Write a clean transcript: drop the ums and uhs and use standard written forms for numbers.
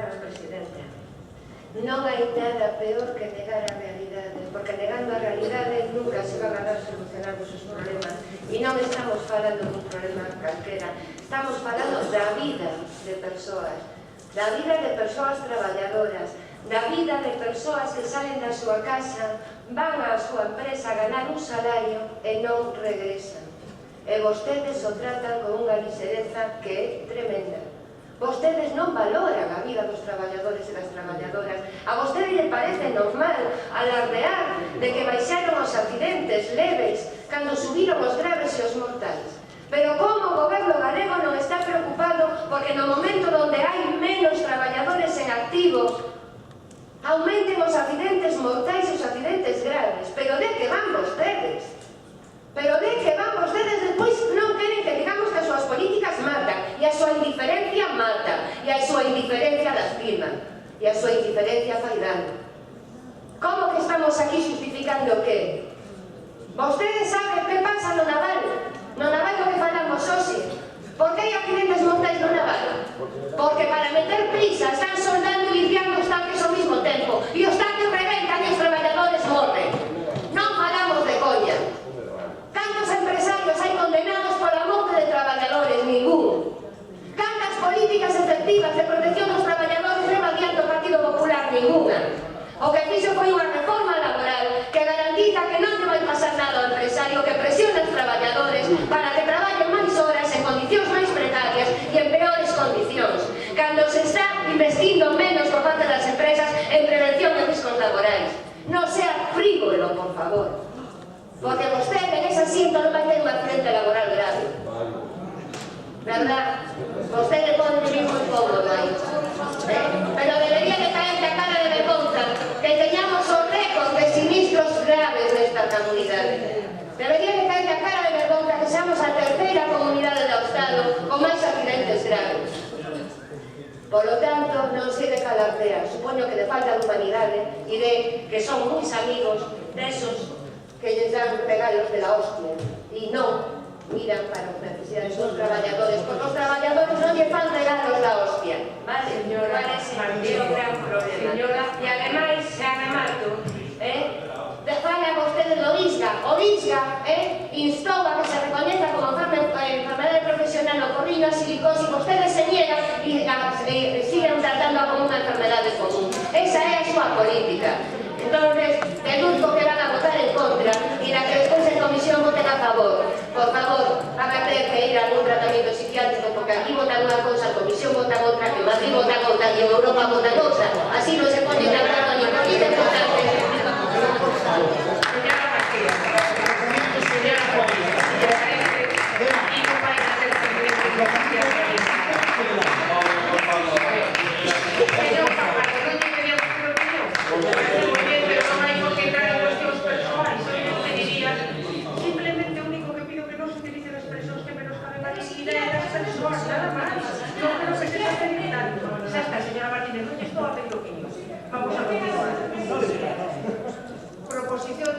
Señora Presidenta, non hai nada peor que negar a realidade, porque negando a realidade nunca se van a dar solucionados os problemas. E non estamos falando dun problema calquera, estamos falando da vida de persoas traballadoras, da vida de persoas que salen da súa casa, van á súa empresa a ganar un salario e non regresan. E vostedes o tratan con unha ligereza que é tremenda. Vostedes non valoran a vida dos traballadores e das traballadoras. A vostede lle parece normal alardear de que baixaron os accidentes leves cando subiron os graves e os mortais. Pero como o goberno galego non está preocupado porque no momento onde hai menos traballadores en activo aumenten os accidentes mortais e os accidentes graves? Pero de que van vostedes? Pero de que van vostedes? Despois non queren que digamos que as súas políticas matan, e a súa indiferencia mata, e a súa indiferencia lastima, e a súa indiferencia fai dano. Como que estamos aquí justificando o que? Vostedes saben que pasa no naval? No naval o que falamos hoxe? Por que hai accidentes mortais no naval? Porque para meter prisa están soldando e limpiando os tanques ao mesmo tempo, e os tanques reventan e os traballadores morren. Non falamos de coña. Cantos empresarios hai condenados pola morte de traballadores? Ningún. Cantas políticas efectivas de protección dos traballadores leva adiante o Partido Popular? Ninguna. O que fixo foi unha reforma laboral que garantiza que non lle vai pasar nada ao empresario, que presiona os traballadores para que traballen máis horas en condicións máis precarias e en peores condicións, cando se está investindo menos por parte das empresas en prevención de riscos laborais. Non sea frívolo, por favor, porque vostede en ese asiento non vai ter un accidente laboral grave, verdad? Vostede pode vivir moi cómodo aí, pero debería de caerte a cara de vergonza que teñamos o récord de sinistros graves nesta comunidade. Debería de caerte a cara de vergonza que seamos a terceira comunidade do Estado con máis accidentes graves. Por lo tanto, non sei de calardear, supoño que de falta de humanidade e de que son moi amigos desos que lles dan regalos de la hostia e non miran para as necesidades dos traballadores, porque os traballadores non lle fan regalos da hostia, vale? Señora, é un gran problema. E ademais, xa remato, fala vostede do ISGA. O ISGA instou a que se recoñeza como enfermedade profesional o corriño a silicosis, vostedes se niegan e siguen tratando como unha enfermedade común. Esa é a súa política. Entonces, deduzco que van a votar en contra e na que despois en comisión voten a favor. Por favor, van a ter que ir a algún tratamiento psiquiátrico, porque aquí votan unha cousa, a comisión vota outra, en Madrid votan outra e en Europa votan outra. Así non se pone de acordo ni con esta importante. Señora García, señora Juan, aquí non vai a ter simplemente o único que pido que non se utilice la expresión que menoscaben a dignidade das persoas, nada máis. Non creo que se está felicitando. Xa está, señora Martínez, non estou a 20 opinións. Vamos a continuar. Proposición